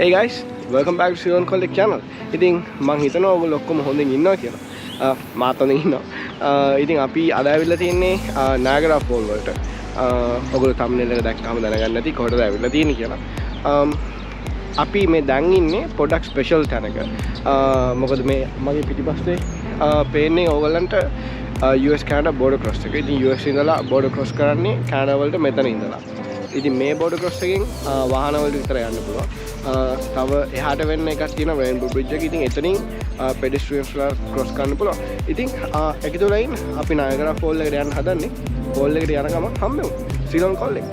Hey guys, welcome back to ceylon-kollek channel. ඉතින් මම හිතනවා ඔයගොල්ලෝ ඔක්කොම හොඳින් ඉන්නවා කියලා. මාත් හොඳින් ඉන්නවා. ඉතින් අපි අද ඇවිල්ලා තින්නේ Niagara Falls වලට. ඔයගොල්ලෝ thumbnail එක දැක්කම දැනගන්න ඇති කොහෙටද ඇවිල්ලා තියෙන්නේ කියලා. අපි මේ දැන් ඉන්නේ පොඩක් ස්පෙෂල් තැනක. මොකද මේ මගේ පිටිපස්සේ පේන්නේ ඕගොල්ලන්ට US Canada border cross එක. ඉතින් US ඉඳලා border cross කරන්නේ Canada වලට මෙතන ඉඳලා. ඉතින් මේ border cross එකෙන් වාහන වලට විතර යන්න පුළුවන්. තව එහාට වෙන්න එකක් තියෙනවා රේන්බෝ බ්‍රිජ් එක. ඉතින් එතනින් pedestrians ලා cross කරන්න පුළුවන්. ඉතින් එකතු ලයින් අපි Niagara Falls එකට යන්න හදන්නේ. Falls එකට යන ගමන් හම්බෙමු ceylon-kollek.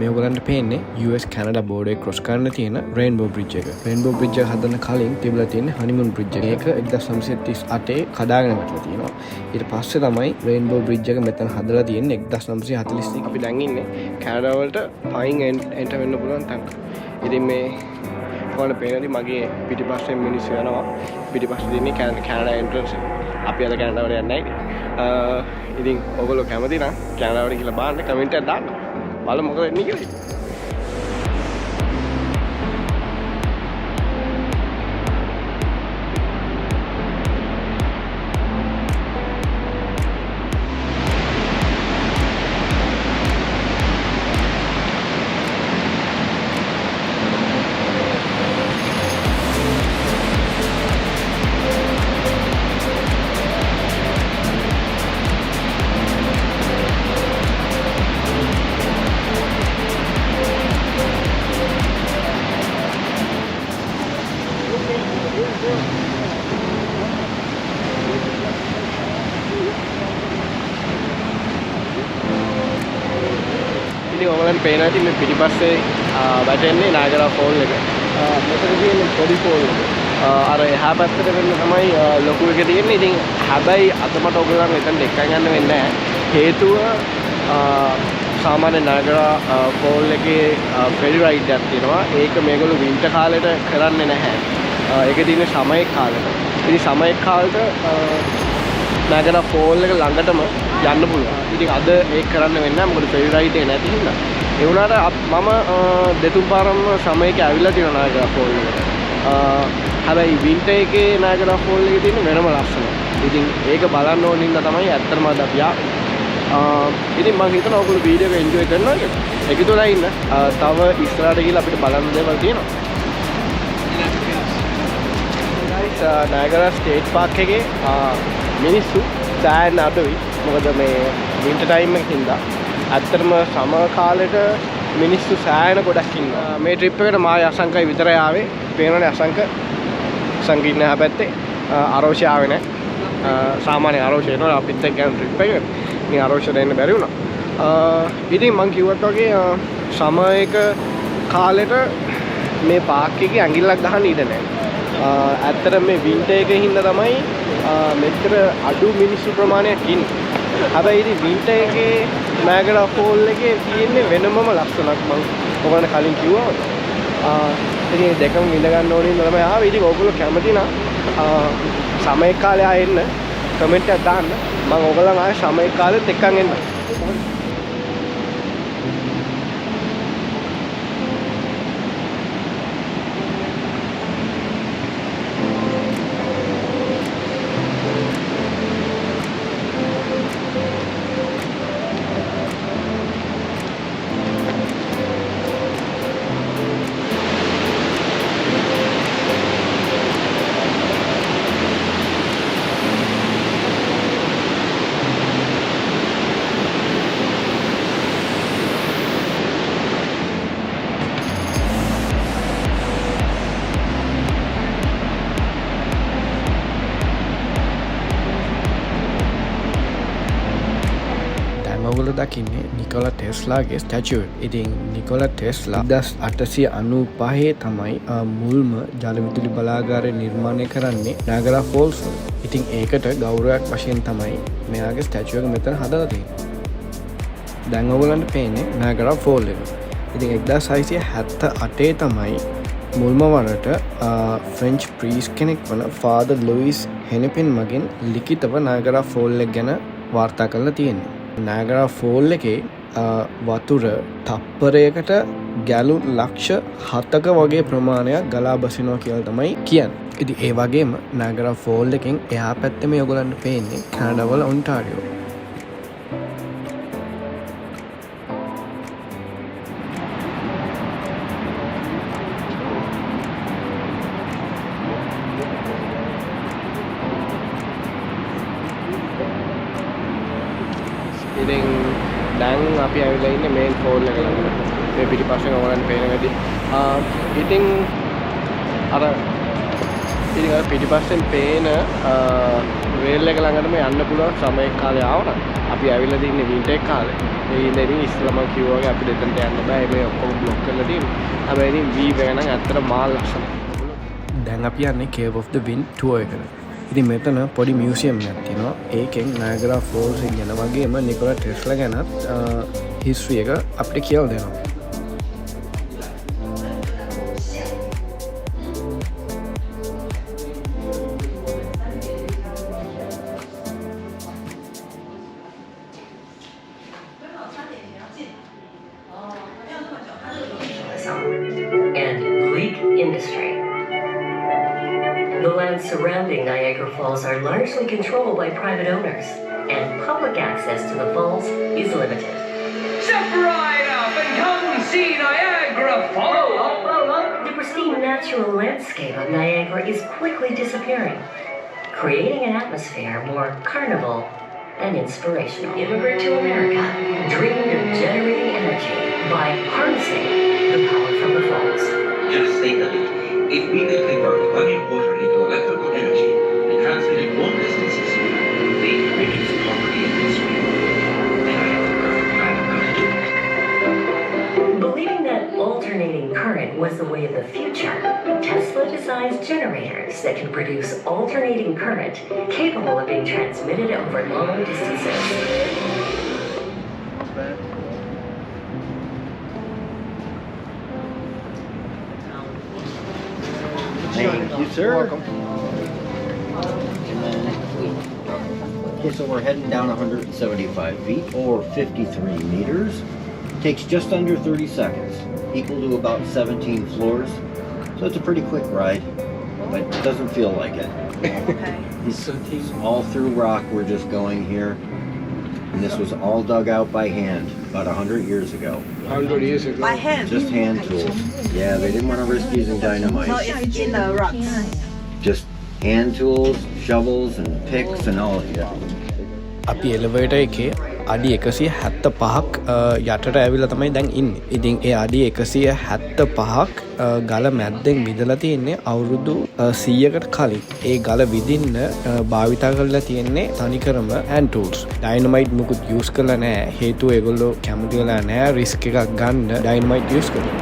මේ ඔයගලන්ට පේන්නේ US Canada border cross කරන්න තියෙන රේන්බෝ බ්‍රිජ් එක. රේන්බෝ බ්‍රිජ් එක හදන්න කලින් තිබිලා තියෙන්නේ හනිමුන් බ්‍රිජ් එක. ඒක 1938 කඩාගෙන වැටලා තියෙනවා. ඊට පස්සේ තමයි රේන්බෝ බ්‍රිජ් එක මෙතන හදලා තියෙන්නේ 1941. අපි දැන් ඉන්නේ කැනඩා වලට පයින් එන්ටර් වෙන්න පුළුවන් තැනක. ඉතින් මේ කොහොමද පේන්නේ මගේ පිටිපස්සෙන් මිනිස්සු යනවා. පිටිපස්සේ තියෙන්නේ කැනඩා එන්ට්‍රන්ස් එක. අපි අද කැනඩා වලට යන්නේ නැහැ. ඉතින් ඔයගොල්ලෝ කැමති නම් කැනඩා වලට කියලා බලන්න කමෙන්ට් එකක් දාන්න. බලමු මොකද වෙන්නේ කියලා. ඔයගොල්ලන් පේන ඇති මේ පිටිපස්සේ වැටෙන්නේ Niagara Falls එක. මෙතන තියෙන පොඩි ෆෝල් එක. අර එහා පැත්තට වෙන්න තමයි ලොකු එක තියෙන්නේ. ඉතින් හැබැයි අතමට ඔයගොල්ලන් එතනට එක්කන් යන්න වෙන්නේ නැහැ. හේතුව සාමාන්‍ය Niagara Falls එකේ ferry ride එකක් තියෙනවා. ඒක මේගොල්ලෝ වින්ටර් කාලෙට කරන්නේ නැහැ. ඒකේ තියෙන්නේ සමය කාලෙට. ඉතින් සමය කාලෙට Niagara Falls එක ළඟටම යන්න පුළුවන්. ඉතින් අද ඒක කරන්න වෙන්නේ නැහැ. මොකද ferry ride එක නැති හින්දා. ඒ වුණාට මම දෙතුන් පාරම සමයක ඇවිල්ලා තියෙනවා Niagara Falls එකට. හැබැයි වින්ටර් එකේ Niagara Falls එකේ තියෙන වෙනම ලස්සන. ඉතින් ඒක බලන්න ඕන හින්දා තමයි ඇත්තටම අද අපි ආවේ. ඉතින් මම හිතනවා ඔයගොල්ලෝ වීඩියෝ එක එන්ජොයි කරනවා කියලා. ඒකතොලා ඉන්න. තව ඉස්සරහට ගිහලා අපිට බලන්න දේවල් තියෙනවා. guys Niagara State Park එකේ මිනිස්සු සෑහෙන අඩුයි. මොකද මේ වින්ටර් ටයිම් එකේ හින්දා ඇත්තටම සමර් කාලෙට මිනිස්සු සෑහෙන ගොඩක් ඉන්නවා. මේ ට්‍රිප් එකට මායි අසංකයි විතරයි ආවේ. පේනවනේ අසංක සංගීත නැහැ පැත්තේ. ආරෝෂය ආවේ නැහැ. සාමාන්‍ය ආරෝෂය එනවා අපිත් එක්ක යන ට්‍රිප් එක. ඉතින් ආරෝෂයට එන්න බැරි වුණා. ඉතින් මං කිව්වත් වගේ සමර් එක කාලෙට මේ පාක් එකේ ඇඟිල්ලක් ගහන්න ඉඩ නැහැ. ඇත්තට මේ වින්ටර් එකේ හින්දා තමයි මෙච්චර අඩු මිනිස්සු ප්‍රමාණයක් ඉන්නේ. හැබැයි ඉතින් වින්ටර් එකේ Niagara Falls එකේ තියෙන්නේ වෙනමම ලස්සනක් මම ඔයගොල්ලන්ට කලින් කිව්වා. ඉතින් දෙකම විඳ ගන්න ඕනේ නේද තමයි ආවේ. ඉතින් ඔයගොල්ලෝ කැමති නම් සමය කාලේ ආයෙ එන්න කමෙන්ට් එකක් දාන්න. මම ඔයගොල්ලන් ආයෙ සමය කාලෙත් එක්කන් එන්න. ඔයගොල්ලෝ දකින්නේ නිකෝලා ටෙස්ලාගේ ස්ටැචුව. ඉතින් නිකෝලා ටෙස්ලා 1895 තමයි මුල්ම ජල විදුලි බලාගාරය නිර්මාණය කරන්නේ Niagara Falls වල. ඉතින් ඒකට ගෞරවයක් වශයෙන් තමයි මෙයාගේ ස්ටැචුව එක මෙතන හදලා තියෙන්නේ. දැන් ඔයගොල්ලන්ට පේන්නේ Niagara Falls එක. ඉතින් 1678 තමයි මුල්ම වරට ෆ්‍රෙන්ච් ප්‍රීස් කෙනෙක් වන ෆාදර් ලුයිස් හෙනපින් මගින් ලිඛිතව නයගරා ෆෝල් එක ගැන වාර්තා කරලා තියෙනවා. නයගරා ෆෝල් එකේ වතුර තප්පරයකට ගැලුන් ලක්ෂ 7ක වගේ ප්‍රමාණයක් ගලා බසිනවා කියලා තමයි කියන්නේ. ඉතින් ඒ වගේම නයගරා ෆෝල් එකෙන් එහා පැත්තේ මේ ඔයගලන්ට පේන්නේ කැනඩාවල ඔන්ටාරියෝ. ඉතින් දැන් අපි ඇවිල්ලා ඉන්නේ මේන් ෆෝල් එක ළඟ. මේ පිටිපස්සෙන් ඔයගලන්ට පේන වැඩි. ඉතින් අර පිටිපස්සෙන් පේන රේල් එක ළඟටම යන්න පුළුවන් සමය කාලේ ආවනම් අපි ඇවිල්ලා තින්නේ වින්ටර් කාලේ. ඒ ඉඳන් ඉස්සෙල්ලාම කිව්වා වගේ අපිට එතනට යන්න බෑ. මේ ඔක්කොම බ්ලොක් කරලා තියෙනවා. හැබැයි ඉතින් වීව් එක නම් ඇත්තට මාල් ලස්සනයි. දැන් අපි යන්නේ Cave of the Wind tour එකට. ඉතින් මෙතන පොඩි මියුසියම් එකක් තියෙනවා. ඒකෙන් නයගරා ෆෝල්ස් ගැන වගේම නිකෝලා ටෙස්ලා ගැනත් හිස්ටරි එක අපිට කියලා දෙනවා. And Greek industry. The lands surrounding Niagara Falls are largely controlled by private owners, and public access to the falls is limited. Step right up and come see Niagara Falls! The pristine natural landscape of Niagara is quickly disappearing, creating an atmosphere more carnival than inspirational. Immigrant to America dreamed of generating energy by harnessing the power from the falls. Just think of it. If we could convert running water into electrical energy and transmit it long distances, we'd reduce poverty in this way. Then I have the perfect plan of how to do it. Believing that alternating current was the way of the future, Tesla designs generators that can produce alternating current capable of being transmitted over long distances. Thank you, sir. Welcome. Okay, so we're heading down 175 feet or 53 meters. Takes just under 30 seconds, equal to about 17 floors. So it's a pretty quick ride, but it doesn't feel like it. It's all through rock we're just going here. And this was all dug out by hand about 100 years ago. 100 years ago. By hand? Just hand tools. Yeah, they didn't want to risk using dynamite. No, it's in the rocks. Just hand tools, shovels, and picks and all of that. අපි එලිවේටර් එකේ අඩි 175ක් යටට ඇවිල්ලා තමයි දැන් ඉන්නේ. ඉතින් ඒ අඩි 175ක් ගල මැද්දෙන් විදලා තියෙන්නේ අවුරුදු 100කට කලින්. ඒ ගල විදින්න භාවිතා කරලා තියෙන්නේ තනිකරම hand tools. ඩයිනමයිට් මුකුත් යූස් කරලා නැහැ. හේතුව ඒගොල්ලෝ කැමති වෙලා නැහැ රිස්ක් එකක් ගන්න ඩයිනමයිට් යූස් කරලා.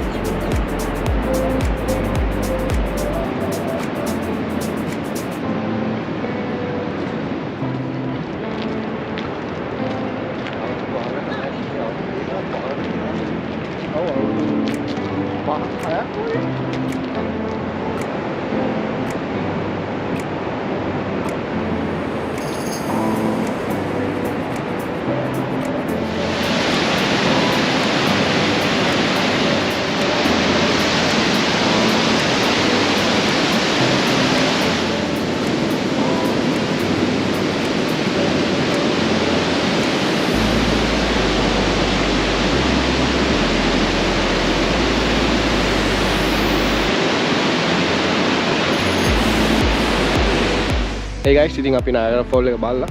Hey guys, ඉතින් අපි Niagara Falls එක බලලා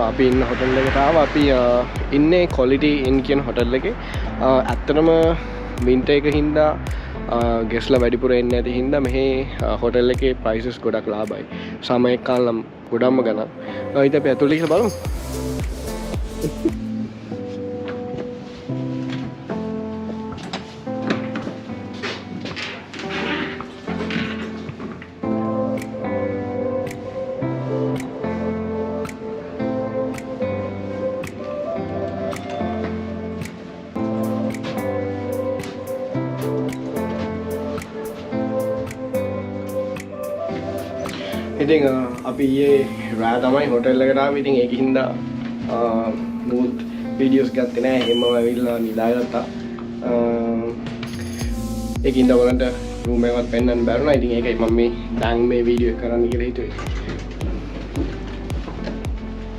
අපි ඉන්න හොටල් එකට ආවා. අපි ඉන්නේ Quality Inn කියන හොටල් එකේ. ඇත්තටම වින්ටර් එක හින්දා ගෙස්ලා වැඩිපුර එන්නේ නැති හින්දා මෙහි හොටල් එකේ ප්‍රයිසස් ගොඩක් ලාභයි. සමය කාලම් ගොඩක්ම ගණන්. ඉතින් අපි ඇතුළට ගිහලා බලමු. ඉතින් අපි ඊයේ රෑ තමයි හොටෙල් එකට ආවේ. ඉතින් ඒකින් හින්දා නූත් වීඩියෝස් ගත්තේ නැහැ. එහෙමම ඇවිල්ලා නිදාගත්තා. ඒකින් හින්දා ඔයගලන්ට රූම් එකවත් පෙන්වන්න බැරුණා. ඉතින් ඒකයි මම මේ දැන් මේ වීඩියෝ එක කරන්න කියලා හිතුවේ.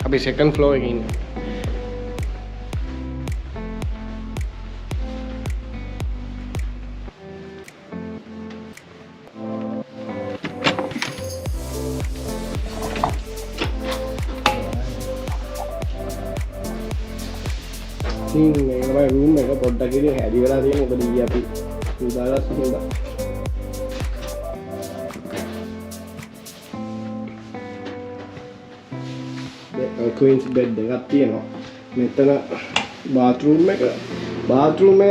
අපි second floor එකේ ඉන්නේ. මේක තමයි රූම් එක පොඩ්ඩක් ඉතින් හැදි වෙලා තියෙන. මොකද ඊයේ අපි උදාගත්ත හින්දා. queen's bed එකක් තියෙනවා. මෙතන bathroom එක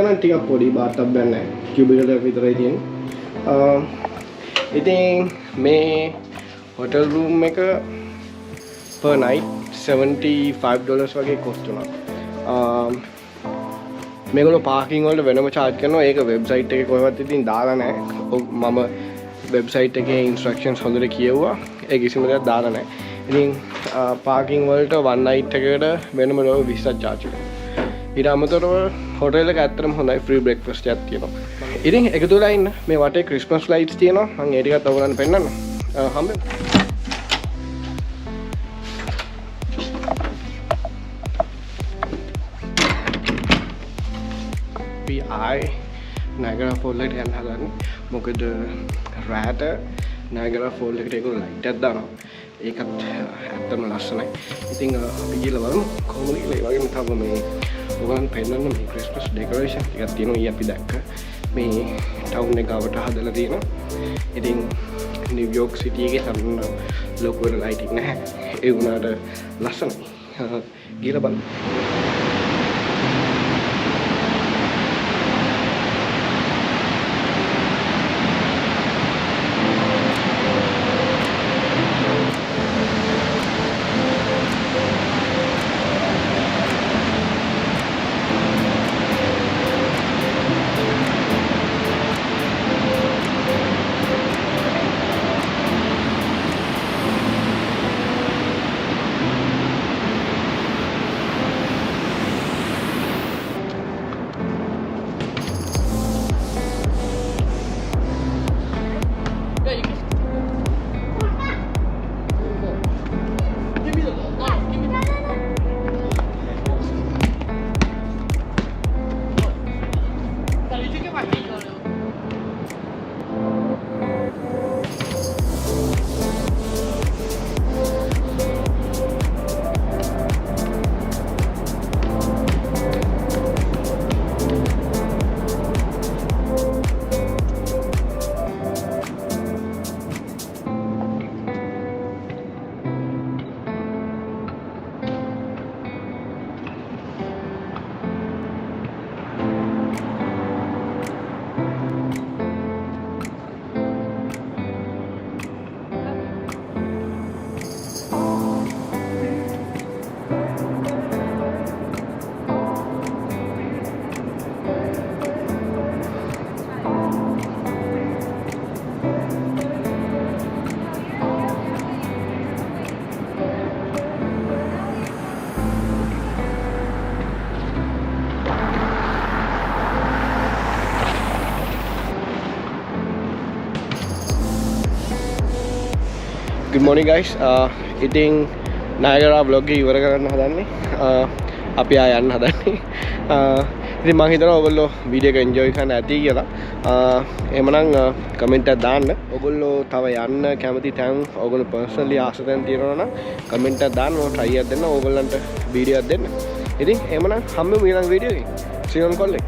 නම් ටිකක් පොඩි bath-tub එකක් නැහැ. cubicle එක විතරයි තියෙන්නේ. ඉතින් මේ hotel room එක per night $75 වගේ cost වුණා. මේගොල්ලෝ පාකින් වලට වෙනම charge කරනවා. ඒක වෙබ්සයිට් එකේ කොහෙවත් ඉතින් දාලා නැහැ. මම වෙබ්සයිට් එකේ instructions හොඳට කියවුවා. ඒ කිසිම දෙයක් දාලා නැහැ. ඉතින් පාකින් වලට one night එකකට වෙනම $20ක් charge කරනවා. ඊට අමතරව හොටෙල් එක ඇත්තටම හොඳයි. free breakfast එකක් තියෙනවා. ඉතින් එකතු වෙලා ඉන්න. මේ වටේ Christmas lights තියෙනවා. මම ඒ ටිකත් ඔයගොල්ලන්ට පෙන්නන්න. හම්බෙන්න. Niagara Falls එකට යන්න හදන්නේ. මොකද රාත Niagara Falls එකට ඒගොල්ලෝ ලයිට් එකක් දානවා. ඒකත් ඇත්තම ලස්සනයි. ඉතින් අපි ගිහලා බලමු කොහොමද කියලා. ඒ වගේම තව මේ ඔයගොල්ලන් පෙන්නන්න මේ Christmas decoration ටිකක් තියෙනවා. ඊ අපි දැක්ක මේ ටවුන් එක ගාවට හදලා තියෙනවා. ඉතින් New York City එකේ සම්පූර්ණ ලොකු ලයිටින් නැහැ. ඒ වුණාට ලස්සනයි. ගිහලා බලමු. Good morning guys. ඉතින් Niagara vlog එක ඉවර කරන්න හදන්නේ. අපි ආය යන්න හදන්නේ. ඉතින් මම හිතනවා ඔයගොල්ලෝ වීඩියෝ එක enjoy කරන්න ඇති කියලා. එහෙමනම් කමෙන්ට් එකක් දාන්න. ඔයගොල්ලෝ තව යන්න කැමති තැන් ඔයගොල්ලෝ personally ආස තැන් තියෙනවා නම් කමෙන්ට් එකක් දාන්න. මම try එකක් දෙන්න. ඔයගොල්ලන්ට වීඩියෝ එකක් දෙන්න. ඉතින් එහෙමනම් හම්බෙමු ඊළඟ වීඩියෝ එකේ. ceylon-kollek.